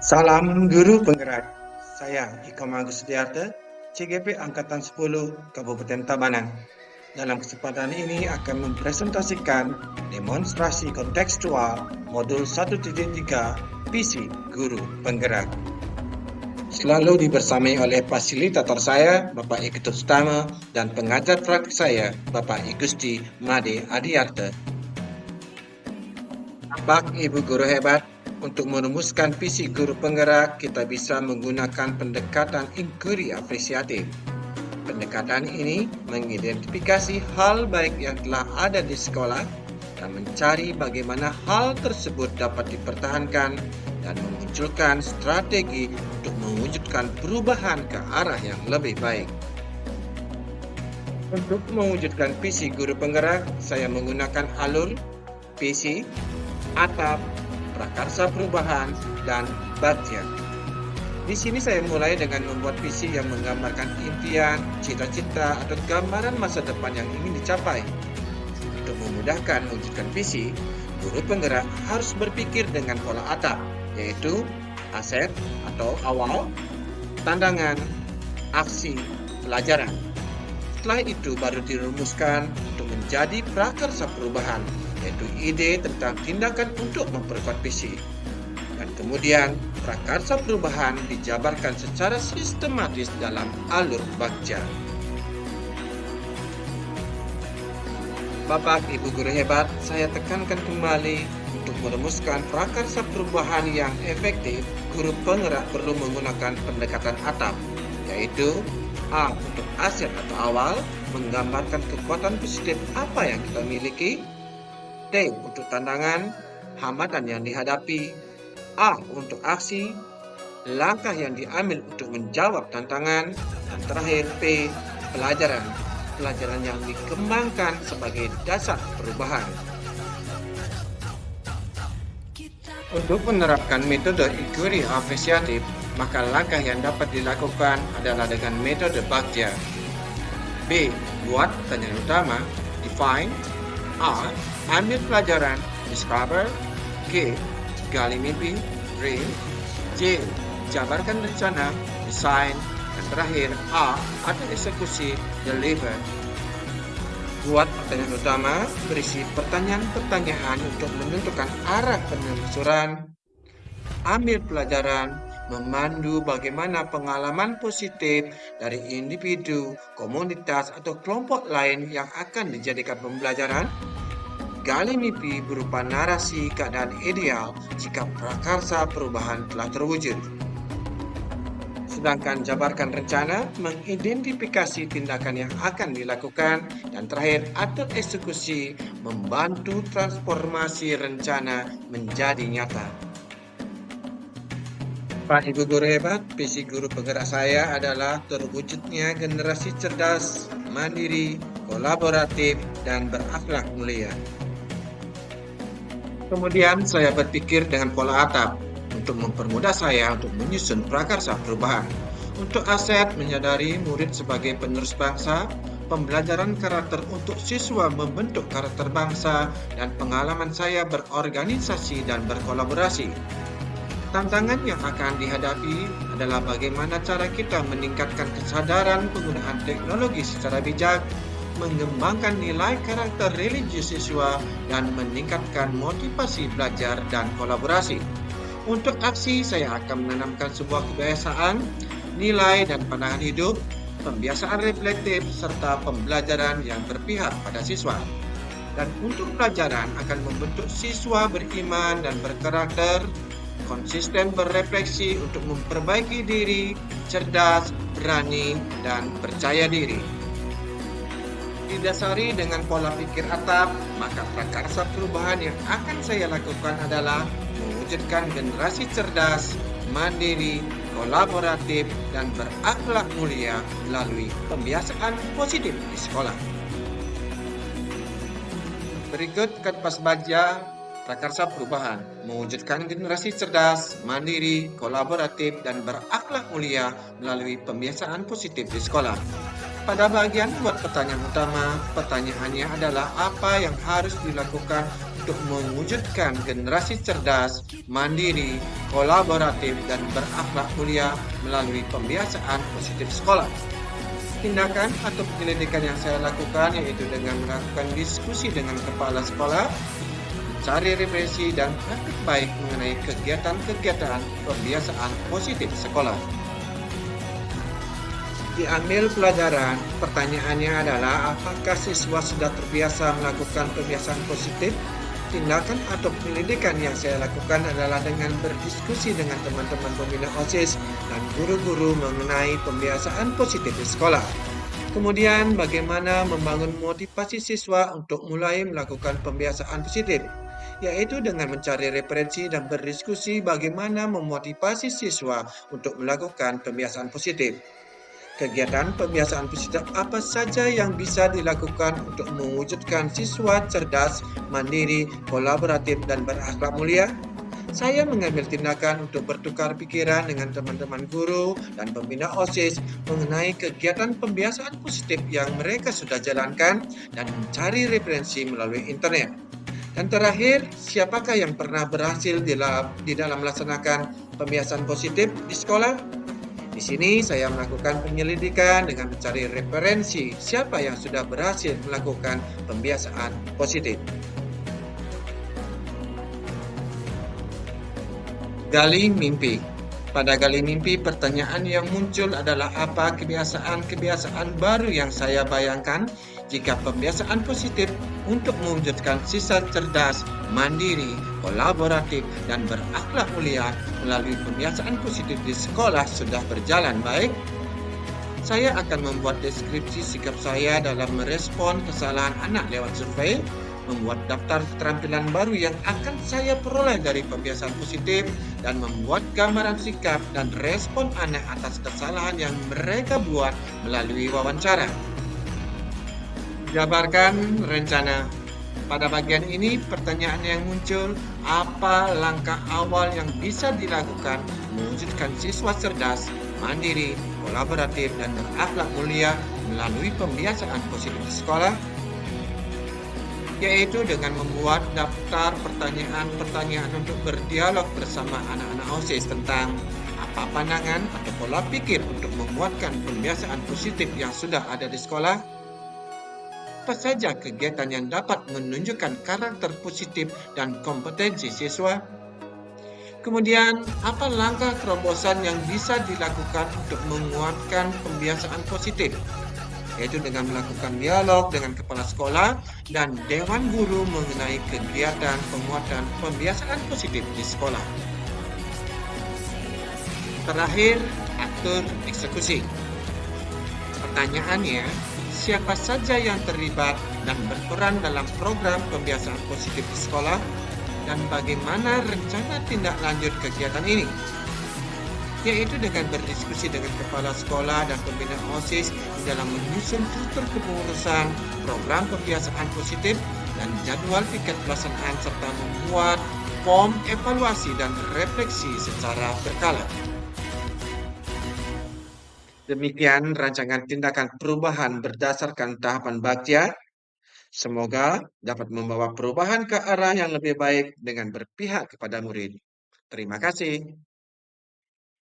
Salam Guru Penggerak. Saya Ikam Agus Setiarta, CGP Angkatan 10 Kabupaten Tabanan. Dalam kesempatan ini akan mempresentasikan demonstrasi kontekstual modul 1.3 PC Guru Penggerak. Selalu dibersamai oleh fasilitator saya, Bapak Iketut Utama, dan pengajar praktik saya, Bapak Igusti Made Adiarta. Bapak Ibu Guru hebat, untuk merumuskan visi guru penggerak, kita bisa menggunakan pendekatan inquiry apresiatif. Pendekatan ini mengidentifikasi hal baik yang telah ada di sekolah dan mencari bagaimana hal tersebut dapat dipertahankan dan memunculkan strategi untuk mewujudkan perubahan ke arah yang lebih baik. Untuk mewujudkan visi guru penggerak, saya menggunakan alur, visi, atap, prakarsa perubahan, dan bagja. Di sini saya mulai dengan membuat visi yang menggambarkan impian, cita-cita, atau gambaran masa depan yang ingin dicapai. Untuk memudahkan mewujudkan visi, guru penggerak harus berpikir dengan pola atap, yaitu aset atau awal, tandangan, aksi, pelajaran. Setelah itu baru dirumuskan untuk menjadi prakarsa perubahan, yaitu ide tentang tindakan untuk memperkuat visi. Dan kemudian prakarsa perubahan dijabarkan secara sistematis dalam alur bagja. Bapak Ibu Guru hebat, saya tekankan kembali untuk merumuskan prakarsa perubahan yang efektif, guru penggerak perlu menggunakan pendekatan atap, yaitu A untuk aset atau awal, menggambarkan kekuatan positif apa yang kita miliki. T untuk tantangan, hambatan yang dihadapi. A untuk aksi, langkah yang diambil untuk menjawab tantangan. Dan terakhir P, pelajaran yang dikembangkan sebagai dasar perubahan. Untuk menerapkan metode inquiry apresiatif, maka langkah yang dapat dilakukan adalah dengan metode bagja. B. Buat pertanyaan utama, define. A. Ambil pelajaran, discover. G. Gali mimpi, dream. J. Jabarkan rencana, design. Dan terakhir A. Atau eksekusi, deliver. Buat pertanyaan utama berisi pertanyaan-pertanyaan untuk menentukan arah penelusuran. Ambil pelajaran memandu bagaimana pengalaman positif dari individu, komunitas, atau kelompok lain yang akan dijadikan pembelajaran. Gali mimpi berupa narasi keadaan ideal jika prakarsa perubahan telah terwujud. Sedangkan jabarkan rencana mengidentifikasi tindakan yang akan dilakukan, dan terakhir atur eksekusi membantu transformasi rencana menjadi nyata. Pak Ibu Guru hebat, visi guru penggerak saya adalah terwujudnya generasi cerdas, mandiri, kolaboratif, dan berakhlak mulia. Kemudian saya berpikir dengan pola atap untuk mempermudah saya untuk menyusun prakarsa perubahan. Untuk aset, menyadari murid sebagai penerus bangsa, pembelajaran karakter untuk siswa membentuk karakter bangsa, dan pengalaman saya berorganisasi dan berkolaborasi. Tantangan yang akan dihadapi adalah bagaimana cara kita meningkatkan kesadaran penggunaan teknologi secara bijak, mengembangkan nilai karakter religius siswa, dan meningkatkan motivasi belajar dan kolaborasi. Untuk aksi, saya akan menanamkan sebuah kebiasaan, nilai dan pandangan hidup, pembiasaan reflektif, serta pembelajaran yang berpihak pada siswa. Dan untuk pelajaran akan membentuk siswa beriman dan berkarakter, konsisten berefleksi untuk memperbaiki diri, cerdas, berani, dan percaya diri. Didasari dengan pola pikir atap, maka prakarsa perubahan yang akan saya lakukan adalah mewujudkan generasi cerdas, mandiri, kolaboratif, dan berakhlak mulia melalui pembiasaan positif di sekolah. Berikut kanvas bagja prakarsa perubahan, mewujudkan generasi cerdas, mandiri, kolaboratif, dan berakhlak mulia melalui pembiasaan positif di sekolah. Pada bagian buat pertanyaan utama, pertanyaannya adalah apa yang harus dilakukan untuk mewujudkan generasi cerdas, mandiri, kolaboratif, dan berakhlak mulia melalui pembiasaan positif sekolah. Tindakan atau penyelidikan yang saya lakukan yaitu dengan melakukan diskusi dengan kepala sekolah, mencari referensi dan praktik baik mengenai kegiatan-kegiatan pembiasaan positif sekolah. Diambil pelajaran, pertanyaannya adalah apakah siswa sudah terbiasa melakukan pembiasaan positif? Tindakan atau penyelidikan yang saya lakukan adalah dengan berdiskusi dengan teman-teman pembina OSIS dan guru-guru mengenai pembiasaan positif di sekolah. Kemudian, bagaimana membangun motivasi siswa untuk mulai melakukan pembiasaan positif, yaitu dengan mencari referensi dan berdiskusi bagaimana memotivasi siswa untuk melakukan pembiasaan positif. Kegiatan pembiasaan positif apa saja yang bisa dilakukan untuk mewujudkan siswa cerdas, mandiri, kolaboratif, dan berakhlak mulia? Saya mengambil tindakan untuk bertukar pikiran dengan teman-teman guru dan pembina OSIS mengenai kegiatan pembiasaan positif yang mereka sudah jalankan dan mencari referensi melalui internet. Dan terakhir, siapakah yang pernah berhasil di dalam melaksanakan pembiasaan positif di sekolah? Di sini saya melakukan penyelidikan dengan mencari referensi siapa yang sudah berhasil melakukan pembiasaan positif. Gali mimpi. Pada gali mimpi, pertanyaan yang muncul adalah apa kebiasaan-kebiasaan baru yang saya bayangkan jika pembiasaan positif untuk mewujudkan siswa cerdas, mandiri, kolaboratif, dan berakhlak mulia melalui pembiasaan positif di sekolah sudah berjalan baik. Saya akan membuat deskripsi sikap saya dalam merespon kesalahan anak lewat survei, membuat daftar keterampilan baru yang akan saya peroleh dari pembiasaan positif, dan membuat gambaran sikap dan respon anak atas kesalahan yang mereka buat melalui wawancara. Jabarkan rencana. Pada bagian ini, pertanyaan yang muncul, apa langkah awal yang bisa dilakukan mewujudkan siswa cerdas, mandiri, kolaboratif, dan berakhlak mulia melalui pembiasaan positif di sekolah? Yaitu dengan membuat daftar pertanyaan-pertanyaan untuk berdialog bersama anak-anak OSIS tentang apa pandangan atau pola pikir untuk membuatkan pembiasaan positif yang sudah ada di sekolah. Apa saja kegiatan yang dapat menunjukkan karakter positif dan kompetensi siswa? Kemudian, apa langkah terobosan yang bisa dilakukan untuk menguatkan pembiasaan positif? Yaitu dengan melakukan dialog dengan kepala sekolah dan dewan guru mengenai kegiatan penguatan pembiasaan positif di sekolah. Terakhir, atur eksekusi. Pertanyaannya, siapa saja yang terlibat dan berperan dalam program pembiasaan positif di sekolah dan bagaimana rencana tindak lanjut kegiatan ini? Yaitu dengan berdiskusi dengan kepala sekolah dan pembina OSIS di dalam menyusun struktur kepengurusan program pembiasaan positif dan jadwal tiket pelaksanaan serta membuat form evaluasi dan refleksi secara berkala. Demikian rancangan tindakan perubahan berdasarkan tahapan Bagja. Semoga dapat membawa perubahan ke arah yang lebih baik dengan berpihak kepada murid. Terima kasih.